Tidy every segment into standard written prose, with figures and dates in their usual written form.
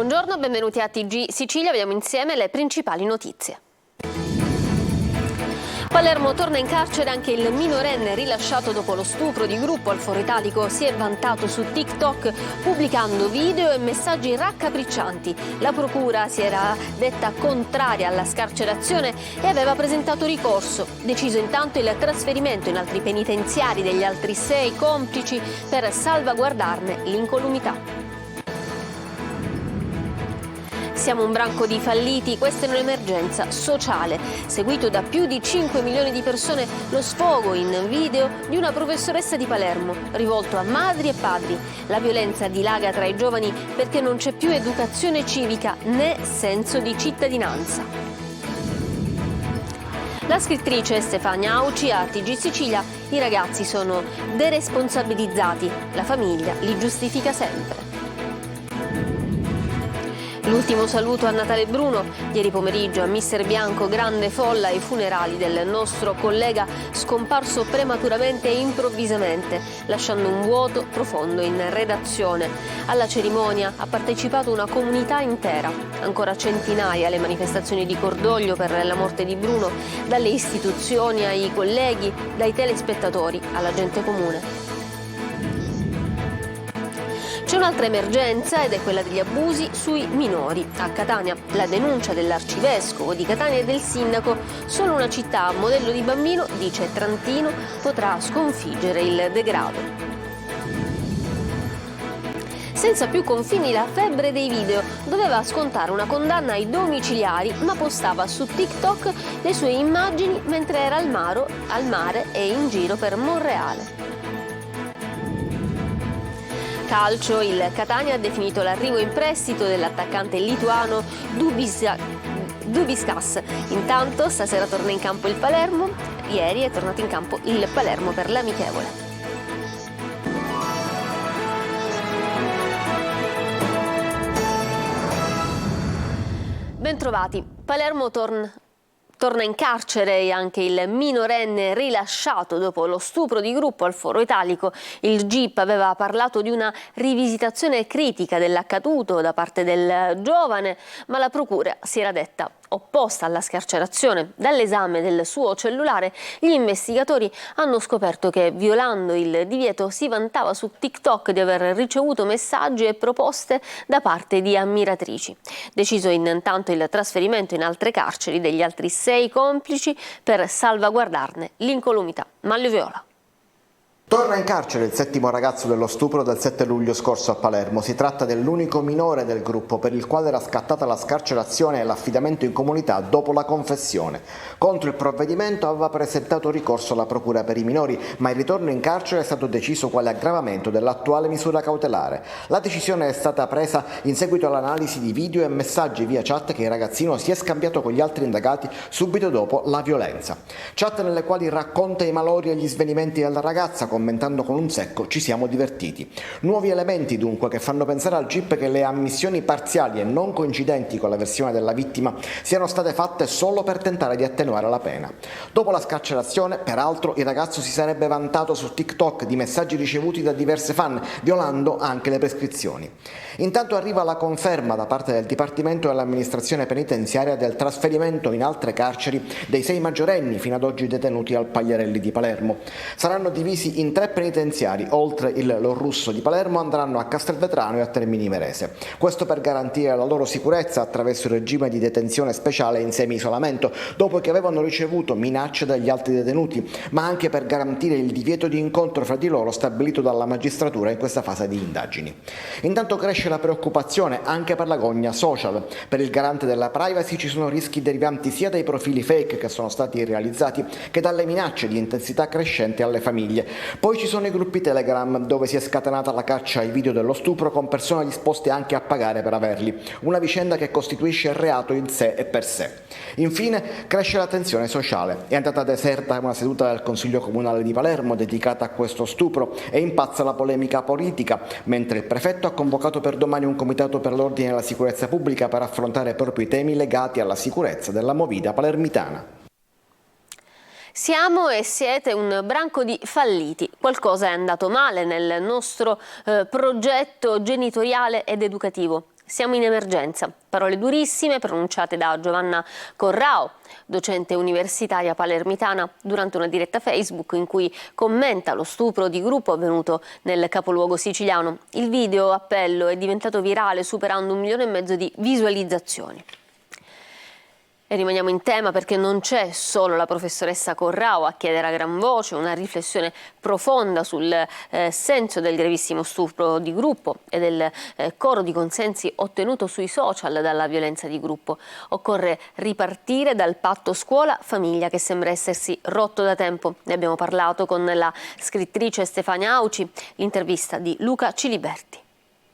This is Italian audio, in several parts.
Buongiorno, benvenuti a TG Sicilia, vediamo insieme le principali notizie. Palermo torna in carcere anche il minorenne rilasciato dopo lo stupro di gruppo al Foro Italico. Si è vantato su TikTok pubblicando video e messaggi raccapriccianti. La procura si era detta contraria alla scarcerazione e aveva presentato ricorso. Deciso intanto il trasferimento in altri penitenziari degli altri 6 complici per salvaguardarne l'incolumità. Siamo un branco di falliti, questa è un'emergenza sociale. Seguito da più di 5 milioni di persone lo sfogo in video di una professoressa di Palermo, rivolto a madri e padri. La violenza dilaga tra i giovani perché non c'è più educazione civica né senso di cittadinanza. La scrittrice Stefania Auci a TG Sicilia: i ragazzi sono deresponsabilizzati, la famiglia li giustifica sempre. L'ultimo saluto a Natale Bruno. Ieri pomeriggio a Mister Bianco grande folla ai funerali del nostro collega scomparso prematuramente e improvvisamente, lasciando un vuoto profondo in redazione. Alla cerimonia ha partecipato una comunità intera. Ancora centinaia le manifestazioni di cordoglio per la morte di Bruno, dalle istituzioni ai colleghi, dai telespettatori alla gente comune. C'è un'altra emergenza ed è quella degli abusi sui minori. A Catania, la denuncia dell'arcivescovo di Catania e del sindaco: solo una città a modello di bambino, dice Trantino, potrà sconfiggere il degrado. Senza più confini la febbre dei video. Doveva scontare una condanna ai domiciliari, ma postava su TikTok le sue immagini mentre era al mare e in giro per Monreale. Calcio, il Catania ha definito l'arrivo in prestito dell'attaccante lituano Dubiskas. Intanto stasera torna in campo il Palermo, ieri è tornato in campo il Palermo per l'amichevole. Bentrovati, Palermo torna in carcere anche il minorenne rilasciato dopo lo stupro di gruppo al Foro Italico. Il GIP aveva parlato di una rivisitazione critica dell'accaduto da parte del giovane, ma la procura si era detta opposta alla scarcerazione. Dall'esame del suo cellulare gli investigatori hanno scoperto che, violando il divieto, si vantava su TikTok di aver ricevuto messaggi e proposte da parte di ammiratrici. Deciso intanto il trasferimento in altre carceri degli altri 6 complici per salvaguardarne l'incolumità. Maglio Viola. Torna in carcere il 7° ragazzo dello stupro del 7 luglio scorso a Palermo. Si tratta dell'unico minore del gruppo per il quale era scattata la scarcerazione e l'affidamento in comunità dopo la confessione. Contro il provvedimento aveva presentato ricorso alla procura per i minori, ma il ritorno in carcere è stato deciso quale aggravamento dell'attuale misura cautelare. La decisione è stata presa in seguito all'analisi di video e messaggi via chat che il ragazzino si è scambiato con gli altri indagati subito dopo la violenza. Chat nelle quali racconta i malori e gli svenimenti della ragazza, commentando con un secco: ci siamo divertiti. Nuovi elementi dunque che fanno pensare al GIP che le ammissioni parziali e non coincidenti con la versione della vittima siano state fatte solo per tentare di attenuare la pena. Dopo la scarcerazione, peraltro, il ragazzo si sarebbe vantato su TikTok di messaggi ricevuti da diverse fan, violando anche le prescrizioni. Intanto arriva la conferma da parte del Dipartimento dell'Amministrazione Penitenziaria del trasferimento in altre carceri dei 6 maggiorenni fino ad oggi detenuti al Pagliarelli di Palermo. Saranno divisi in 3 penitenziari. Oltre il Lorrusso di Palermo andranno a Castelvetrano e a Termini Imerese. Questo per garantire la loro sicurezza attraverso il regime di detenzione speciale in semi-isolamento, dopo che avevano ricevuto minacce dagli altri detenuti, ma anche per garantire il divieto di incontro fra di loro stabilito dalla magistratura in questa fase di indagini. Intanto cresce la preoccupazione anche per la gogna social. Per il garante della privacy ci sono rischi derivanti sia dai profili fake che sono stati realizzati che dalle minacce di intensità crescente alle famiglie. Poi ci sono i gruppi Telegram, dove si è scatenata la caccia ai video dello stupro con persone disposte anche a pagare per averli, una vicenda che costituisce reato in sé e per sé. Infine cresce la tensione sociale. È andata deserta una seduta del Consiglio Comunale di Palermo dedicata a questo stupro e impazza la polemica politica, mentre il prefetto ha convocato per domani un comitato per l'ordine e la sicurezza pubblica per affrontare proprio i temi legati alla sicurezza della movida palermitana. Siamo e siete un branco di falliti. Qualcosa è andato male nel nostro progetto genitoriale ed educativo. Siamo in emergenza. Parole durissime pronunciate da Giovanna Corrao, docente universitaria palermitana, durante una diretta Facebook in cui commenta lo stupro di gruppo avvenuto nel capoluogo siciliano. Il video appello è diventato virale, superando 1,5 milioni di visualizzazioni. E rimaniamo in tema perché non c'è solo la professoressa Corrao a chiedere a gran voce una riflessione profonda sul senso del gravissimo stupro di gruppo e del coro di consensi ottenuto sui social dalla violenza di gruppo. Occorre ripartire dal patto scuola-famiglia che sembra essersi rotto da tempo. Ne abbiamo parlato con la scrittrice Stefania Auci, l'intervista di Luca Ciliberti.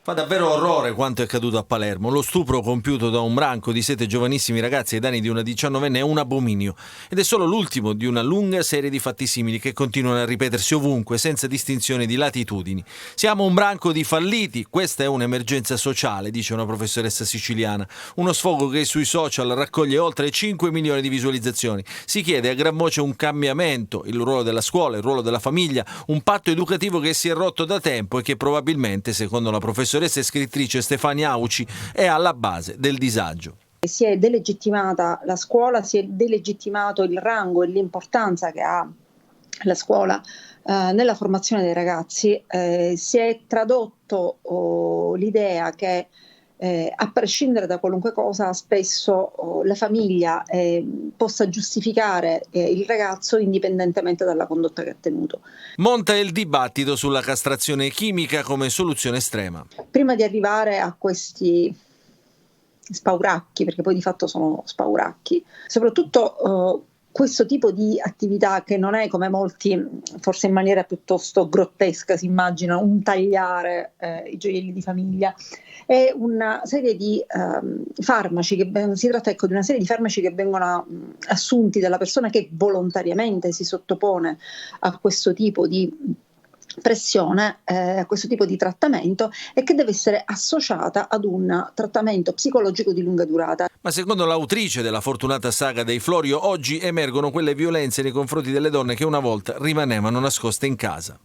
Fa davvero orrore quanto è accaduto a Palermo. Lo stupro compiuto da un branco di 7 giovanissimi ragazzi ai danni di una 19enne è un abominio ed è solo l'ultimo di una lunga serie di fatti simili che continuano a ripetersi ovunque senza distinzione di latitudini. Siamo un branco di falliti, questa è un'emergenza sociale, dice una professoressa siciliana. Uno sfogo che sui social raccoglie oltre 5 milioni di visualizzazioni. Si chiede a gran voce un cambiamento, il ruolo della scuola, il ruolo della famiglia, un patto educativo che si è rotto da tempo e che probabilmente, secondo la professoressa e scrittrice Stefania Auci, è alla base del disagio. Si è delegittimata la scuola, si è delegittimato il rango e l'importanza che ha la scuola nella formazione dei ragazzi, si è tradotto l'idea che a prescindere da qualunque cosa spesso la famiglia possa giustificare il ragazzo indipendentemente dalla condotta che ha tenuto. Monta il dibattito sulla castrazione chimica come soluzione estrema. Prima di arrivare a questi spauracchi, perché poi di fatto sono spauracchi, soprattutto questo tipo di attività che non è, come molti forse in maniera piuttosto grottesca si immaginano, un tagliare i gioielli di famiglia, è una serie di farmaci, si tratta di una serie di farmaci che vengono assunti dalla persona che volontariamente si sottopone a questo tipo di pressione, a questo tipo di trattamento, e che deve essere associata ad un trattamento psicologico di lunga durata. Ma secondo l'autrice della fortunata saga dei Florio, oggi emergono quelle violenze nei confronti delle donne che una volta rimanevano nascoste in casa.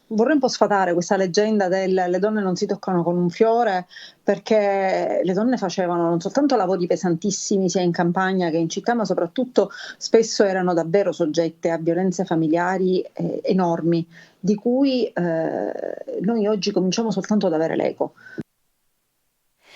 Vorrei un po' sfatare questa leggenda le donne non si toccano con un fiore, perché le donne facevano non soltanto lavori pesantissimi sia in campagna che in città, ma soprattutto spesso erano davvero soggette a violenze familiari enormi, di cui noi oggi cominciamo soltanto ad avere l'eco.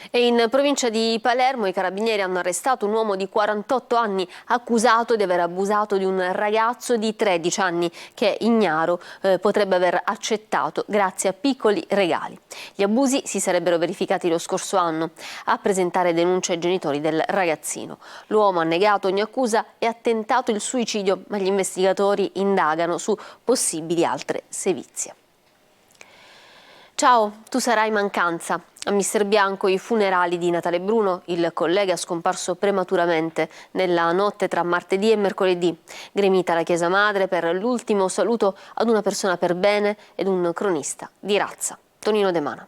E in provincia di Palermo i carabinieri hanno arrestato un uomo di 48 anni accusato di aver abusato di un ragazzo di 13 anni che ignaro potrebbe aver accettato grazie a piccoli regali. Gli abusi si sarebbero verificati lo scorso anno. A presentare denuncia ai genitori del ragazzino. L'uomo ha negato ogni accusa e ha tentato il suicidio, ma gli investigatori indagano su possibili altre sevizie. Ciao, tu sarai mancanza. A Mister Bianco i funerali di Natale Bruno, il collega scomparso prematuramente nella notte tra martedì e mercoledì. Gremita la Chiesa Madre per l'ultimo saluto ad una persona per bene ed un cronista di razza. Tonino De Mana.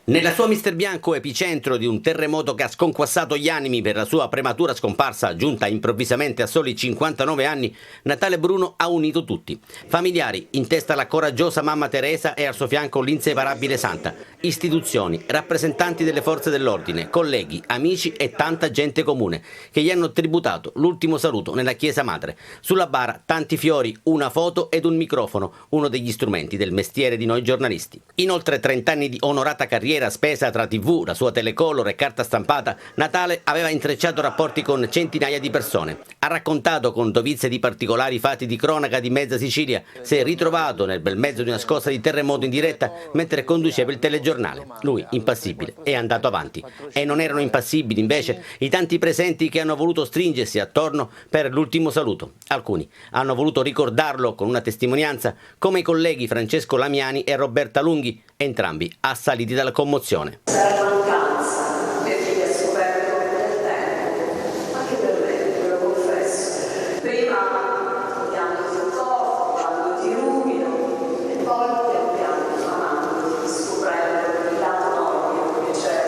Nella sua Mister Bianco, epicentro di un terremoto che ha sconquassato gli animi per la sua prematura scomparsa, giunta improvvisamente a soli 59 anni, Natale Bruno ha unito tutti. Familiari, in testa la coraggiosa mamma Teresa e al suo fianco l'inseparabile Santa. Istituzioni, rappresentanti delle forze dell'ordine, colleghi, amici e tanta gente comune che gli hanno tributato l'ultimo saluto nella Chiesa Madre. Sulla bara tanti fiori, una foto ed un microfono, uno degli strumenti del mestiere di noi giornalisti. In oltre 30 anni di onorata carriera spesa tra TV, la sua telecolor e carta stampata, Natale aveva intrecciato rapporti con centinaia di persone. Ha raccontato con dovizia di particolari fatti di cronaca di mezza Sicilia. Si è ritrovato nel bel mezzo di una scossa di terremoto in diretta mentre conduceva il telegiornale. Lui, impassibile, è andato avanti. E non erano impassibili, invece, i tanti presenti che hanno voluto stringersi attorno per l'ultimo saluto. Alcuni hanno voluto ricordarlo con una testimonianza, come i colleghi Francesco Lamiani e Roberta Lunghi, entrambi assaliti dalla commozione. Sarà mancanza per chi ha scoperto nel tempo, anche per me, ve lo confesso. Prima un pianto di corpo, quando ti rumino, e poi pian piano amando, scoprendo il lato nobile che c'è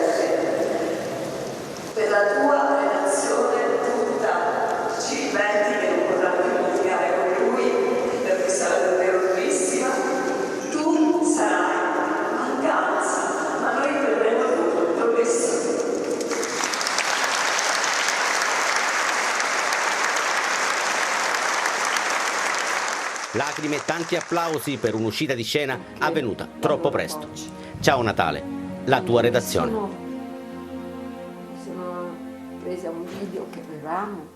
per la tua relazione tutta. Ci riventi che non potrai più litigare con lui, perché sarà davvero durissima. Tu sarai mancanza, ma noi verremo tutto, dove Lacrime e tanti applausi per un'uscita di scena avvenuta troppo presto. Ciao Natale, la tua redazione. Sono presa un video che avevamo.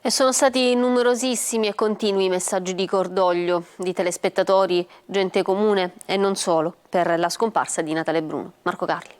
E sono stati numerosissimi e continui i messaggi di cordoglio di telespettatori, gente comune e non solo, per la scomparsa di Natale Bruno. Marco Carli.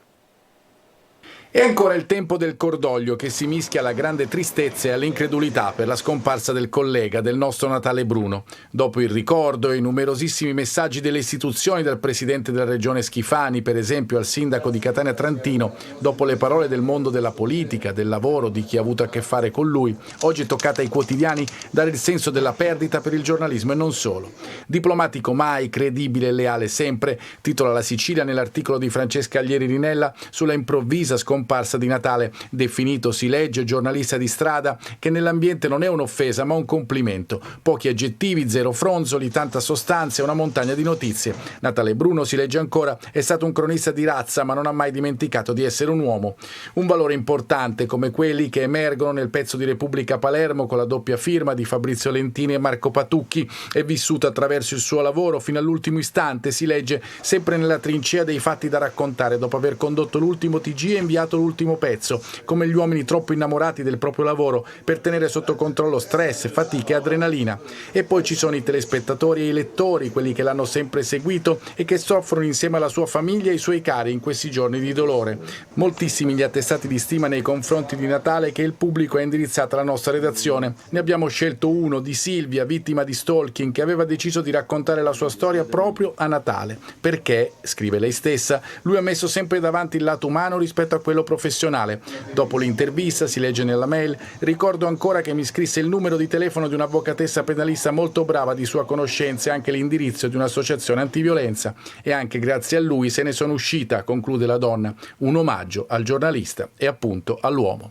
È ancora il tempo del cordoglio che si mischia alla grande tristezza e all'incredulità per la scomparsa del collega, del nostro Natale Bruno. Dopo il ricordo e i numerosissimi messaggi delle istituzioni, dal presidente della regione Schifani, per esempio, al sindaco di Catania Trantino, dopo le parole del mondo della politica, del lavoro, di chi ha avuto a che fare con lui, oggi è toccata ai quotidiani dare il senso della perdita per il giornalismo e non solo. Diplomatico mai, credibile e leale sempre, titola La Sicilia nell'articolo di Francesca Aglieri Rinella sulla improvvisa scomparsa di Natale. Definito, si legge, giornalista di strada, che nell'ambiente non è un'offesa ma un complimento. Pochi aggettivi, zero fronzoli, tanta sostanza e una montagna di notizie. Natale Bruno, si legge ancora, è stato un cronista di razza ma non ha mai dimenticato di essere un uomo. Un valore importante come quelli che emergono nel pezzo di Repubblica Palermo con la doppia firma di Fabrizio Lentini e Marco Patucchi. È vissuto attraverso il suo lavoro fino all'ultimo istante, si legge, sempre nella trincea dei fatti da raccontare, dopo aver condotto l'ultimo TG e inviato l'ultimo pezzo, come gli uomini troppo innamorati del proprio lavoro per tenere sotto controllo stress, fatiche e adrenalina. E poi ci sono i telespettatori e i lettori, quelli che l'hanno sempre seguito e che soffrono insieme alla sua famiglia e ai suoi cari in questi giorni di dolore. Moltissimi gli attestati di stima nei confronti di Natale che il pubblico ha indirizzato alla nostra redazione. Ne abbiamo scelto uno di Silvia, vittima di stalking, che aveva deciso di raccontare la sua storia proprio a Natale. Perché, scrive lei stessa, lui ha messo sempre davanti il lato umano rispetto a quello professionale. Dopo l'intervista, si legge nella mail, ricordo ancora che mi scrisse il numero di telefono di un'avvocatessa penalista molto brava di sua conoscenza e anche l'indirizzo di un'associazione antiviolenza. E anche grazie a lui se ne sono uscita, conclude la donna. Un omaggio al giornalista e appunto all'uomo.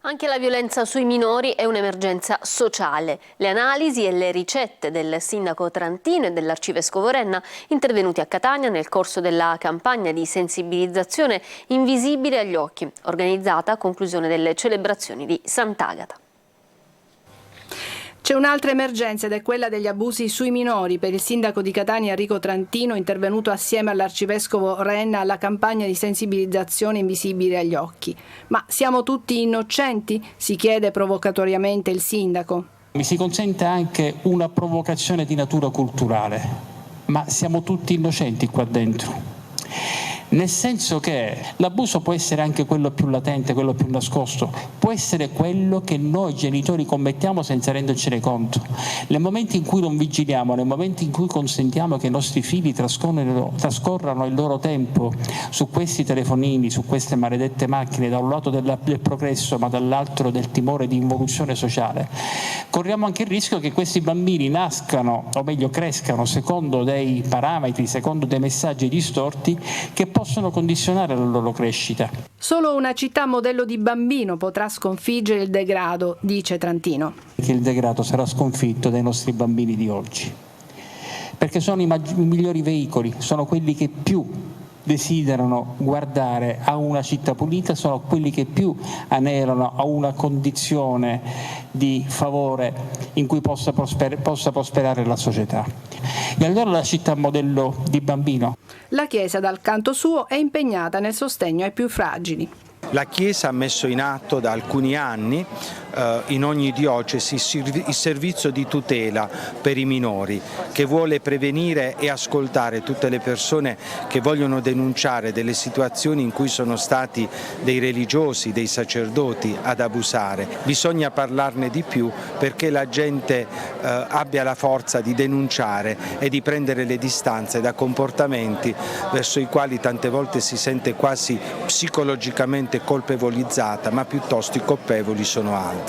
Anche la violenza sui minori è un'emergenza sociale. Le analisi e le ricette del sindaco Trantino e dell'arcivescovo Renna, intervenuti a Catania nel corso della campagna di sensibilizzazione Invisibile agli occhi, organizzata a conclusione delle celebrazioni di Sant'Agata. C'è un'altra emergenza ed è quella degli abusi sui minori. Per il sindaco di Catania Enrico Trantino, intervenuto assieme all'arcivescovo Renna alla campagna di sensibilizzazione Invisibile agli occhi. Ma siamo tutti innocenti? Si chiede provocatoriamente il sindaco. Mi si consente anche una provocazione di natura culturale, ma siamo tutti innocenti qua dentro. Nel senso che l'abuso può essere anche quello più latente, quello più nascosto, può essere quello che noi genitori commettiamo senza rendercene conto. Nel momento in cui non vigiliamo, nel momento in cui consentiamo che i nostri figli trascorrano il loro tempo su questi telefonini, su queste maledette macchine, da un lato del progresso ma dall'altro del timore di involuzione sociale, corriamo anche il rischio che questi bambini nascano, o meglio crescano, secondo dei parametri, secondo dei messaggi distorti che possono condizionare la loro crescita. Solo una città modello di bambino potrà sconfiggere il degrado, dice Trantino. Che il degrado sarà sconfitto dai nostri bambini di oggi, perché sono i migliori veicoli, sono quelli che più desiderano guardare a una città pulita, sono quelli che più anelano a una condizione di favore in cui possa prosperare la società. E allora la città modello di bambino. La Chiesa, dal canto suo, è impegnata nel sostegno ai più fragili. La Chiesa ha messo in atto da alcuni anni in ogni diocesi il servizio di tutela per i minori, che vuole prevenire e ascoltare tutte le persone che vogliono denunciare delle situazioni in cui sono stati dei religiosi, dei sacerdoti ad abusare. Bisogna parlarne di più perché la gente abbia la forza di denunciare e di prendere le distanze da comportamenti verso i quali tante volte si sente quasi psicologicamente colpevolizzata, ma piuttosto i colpevoli sono altri.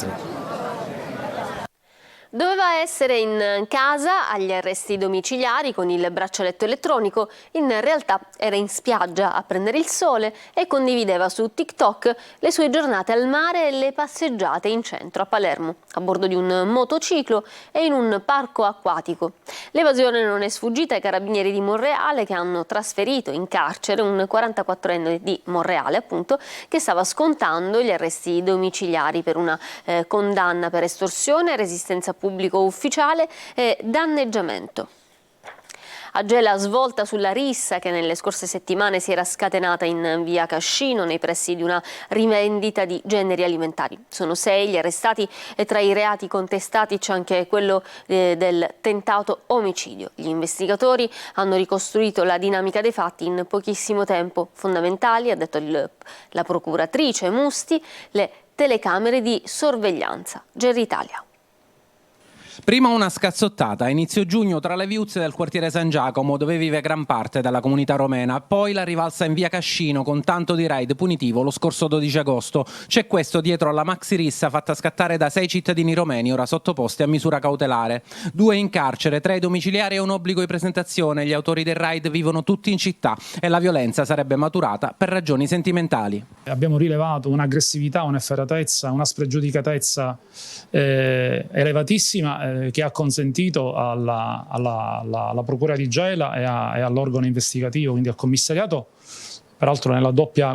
Doveva essere in casa agli arresti domiciliari con il braccialetto elettronico, in realtà era in spiaggia a prendere il sole e condivideva su TikTok le sue giornate al mare e le passeggiate in centro a Palermo, a bordo di un motociclo e in un parco acquatico. L'evasione non è sfuggita ai carabinieri di Monreale, che hanno trasferito in carcere un 44enne di Monreale, appunto, che stava scontando gli arresti domiciliari per una condanna per estorsione, resistenza pubblica pubblico ufficiale e danneggiamento. Agè la svolta sulla rissa che nelle scorse settimane si era scatenata in via Cascino nei pressi di una rivendita di generi alimentari. Sono 6 gli arrestati e tra i reati contestati c'è anche quello del tentato omicidio. Gli investigatori hanno ricostruito la dinamica dei fatti in pochissimo tempo. Fondamentali, ha detto la procuratrice Musti, le telecamere di sorveglianza. Gerri Italia. Prima una scazzottata a inizio giugno tra le viuzze del quartiere San Giacomo, dove vive gran parte della comunità romena, poi la rivalsa in via Cascino con tanto di raid punitivo lo scorso 12 agosto. C'è questo dietro alla maxi rissa fatta scattare da 6 cittadini romeni ora sottoposti a misura cautelare. 2 in carcere, 3 domiciliari e un obbligo di presentazione. Gli autori del raid vivono tutti in città e la violenza sarebbe maturata per ragioni sentimentali. Abbiamo rilevato un'aggressività, un'efferatezza, una spregiudicatezza elevatissima che ha consentito alla Procura di Gela e all'organo investigativo, quindi al commissariato, peraltro nella doppia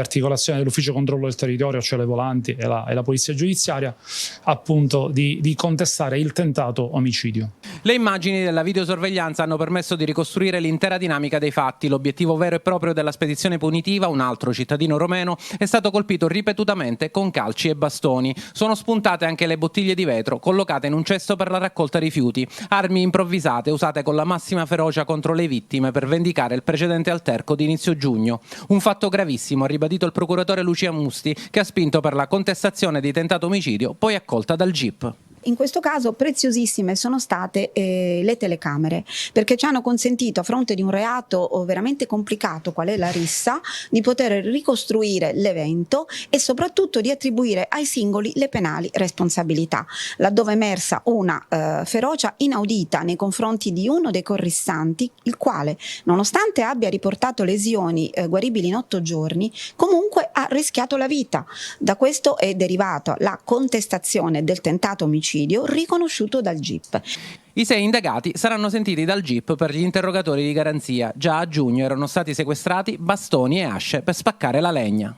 articolazione dell'Ufficio Controllo del Territorio, cioè le volanti e la Polizia Giudiziaria, appunto di contestare il tentato omicidio. Le immagini della videosorveglianza hanno permesso di ricostruire l'intera dinamica dei fatti. L'obiettivo vero e proprio della spedizione punitiva, un altro cittadino romeno, è stato colpito ripetutamente con calci e bastoni. Sono spuntate anche le bottiglie di vetro collocate in un cesto per la raccolta rifiuti, armi improvvisate usate con la massima ferocia contro le vittime per vendicare il precedente alterco di inizio giugno. Un fatto gravissimo, ha ribadito il procuratore Lucia Musti, che ha spinto per la contestazione di tentato omicidio, poi accolta dal GIP. In questo caso preziosissime sono state le telecamere, perché ci hanno consentito, a fronte di un reato veramente complicato qual è la rissa, di poter ricostruire l'evento e soprattutto di attribuire ai singoli le penali responsabilità, laddove è emersa una ferocia inaudita nei confronti di uno dei corrissanti, il quale, nonostante abbia riportato lesioni guaribili in 8 giorni, comunque ha rischiato la vita. Da questo è derivata la contestazione del tentato omicidio riconosciuto dal GIP. I 6 indagati saranno sentiti dal GIP per gli interrogatori di garanzia. Già a giugno erano stati sequestrati bastoni e asce per spaccare la legna.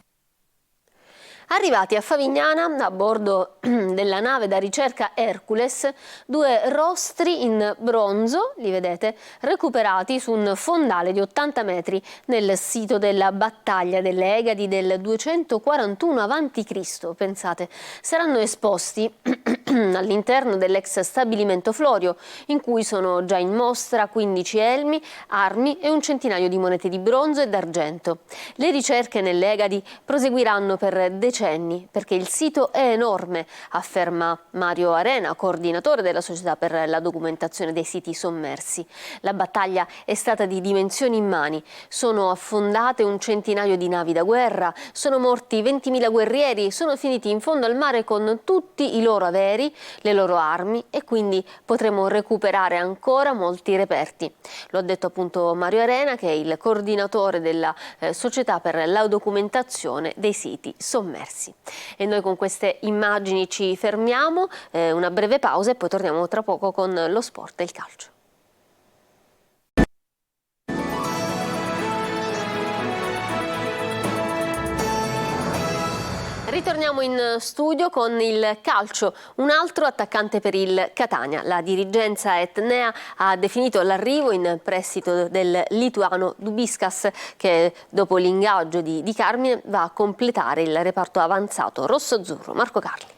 Arrivati a Favignana, a bordo della nave da ricerca Hercules, 2 rostri in bronzo, li vedete, recuperati su un fondale di 80 metri nel sito della battaglia delle Egadi del 241 a.C. Pensate, saranno esposti all'interno dell'ex stabilimento Florio, in cui sono già in mostra 15 elmi, armi e un centinaio di monete di bronzo e d'argento. Le ricerche nelle Egadi proseguiranno per decenni, perché il sito è enorme, afferma Mario Arena, coordinatore della Società per la documentazione dei siti sommersi. La battaglia è stata di dimensioni immani, sono affondate un centinaio di navi da guerra, sono morti 20.000 guerrieri, sono finiti in fondo al mare con tutti i loro averi, le loro armi, e quindi potremo recuperare ancora molti reperti. Lo ha detto appunto Mario Arena, che è il coordinatore della Società per la documentazione dei siti sommersi. E noi con queste immagini ci fermiamo, una breve pausa e poi torniamo tra poco con lo sport e il calcio. Ritorniamo in studio con il calcio, un altro attaccante per il Catania. La dirigenza etnea ha definito l'arrivo in prestito del lituano Dubiskas, che dopo l'ingaggio di Carmine va a completare il reparto avanzato rosso-azzurro. Marco Carli.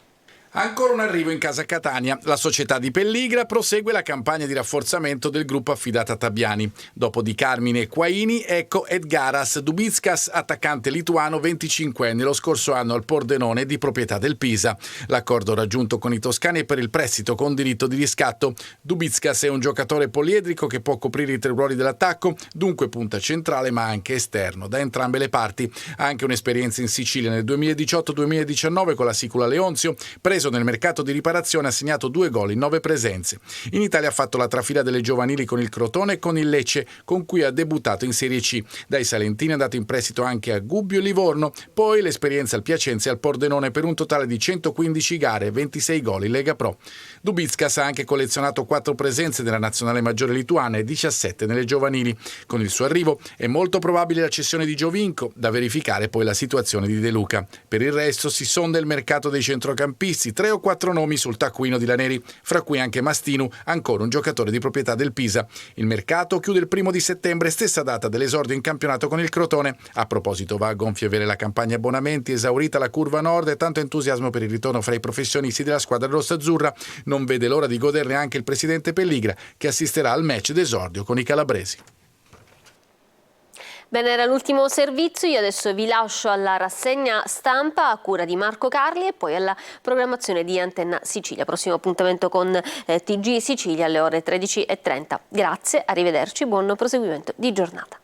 Ancora un arrivo in casa Catania. La società di Pelligra prosegue la campagna di rafforzamento del gruppo affidato a Tabiani. Dopo Di Carmine e Quaini, ecco Edgaras Dubickas, attaccante lituano 25enne, lo scorso anno al Pordenone di proprietà del Pisa. L'accordo raggiunto con i toscani è per il prestito con diritto di riscatto. Dubickas è un giocatore poliedrico che può coprire i 3 ruoli dell'attacco, dunque punta centrale ma anche esterno, da entrambe le parti. Ha anche un'esperienza in Sicilia nel 2018-2019 con la Sicula Leonzio, preso nel mercato di riparazione, ha segnato 2 gol in 9 presenze. In Italia ha fatto la trafila delle giovanili con il Crotone e con il Lecce, con cui ha debuttato in Serie C. Dai salentini è andato in prestito anche a Gubbio e Livorno, poi l'esperienza al Piacenza e al Pordenone per un totale di 115 gare e 26 gol in Lega Pro. Dubickas ha anche collezionato 4 presenze nella nazionale maggiore lituana e 17 nelle giovanili. Con il suo arrivo è molto probabile la cessione di Giovinco, da verificare poi la situazione di De Luca. Per il resto si sonda il mercato dei centrocampisti, visti 3 o 4 nomi sul taccuino di Laneri, fra cui anche Mastinu, ancora un giocatore di proprietà del Pisa. Il mercato chiude il 1 settembre, stessa data dell'esordio in campionato con il Crotone. A proposito, va a gonfie vele la campagna abbonamenti, esaurita la curva nord e tanto entusiasmo per il ritorno fra i professionisti della squadra rossa-azzurra. Non vede l'ora di goderne anche il presidente Pelligra, che assisterà al match d'esordio con i calabresi. Bene, era l'ultimo servizio, io adesso vi lascio alla rassegna stampa a cura di Marco Carli e poi alla programmazione di Antenna Sicilia. Prossimo appuntamento con TG Sicilia alle ore 13:30. Grazie, arrivederci, buon proseguimento di giornata.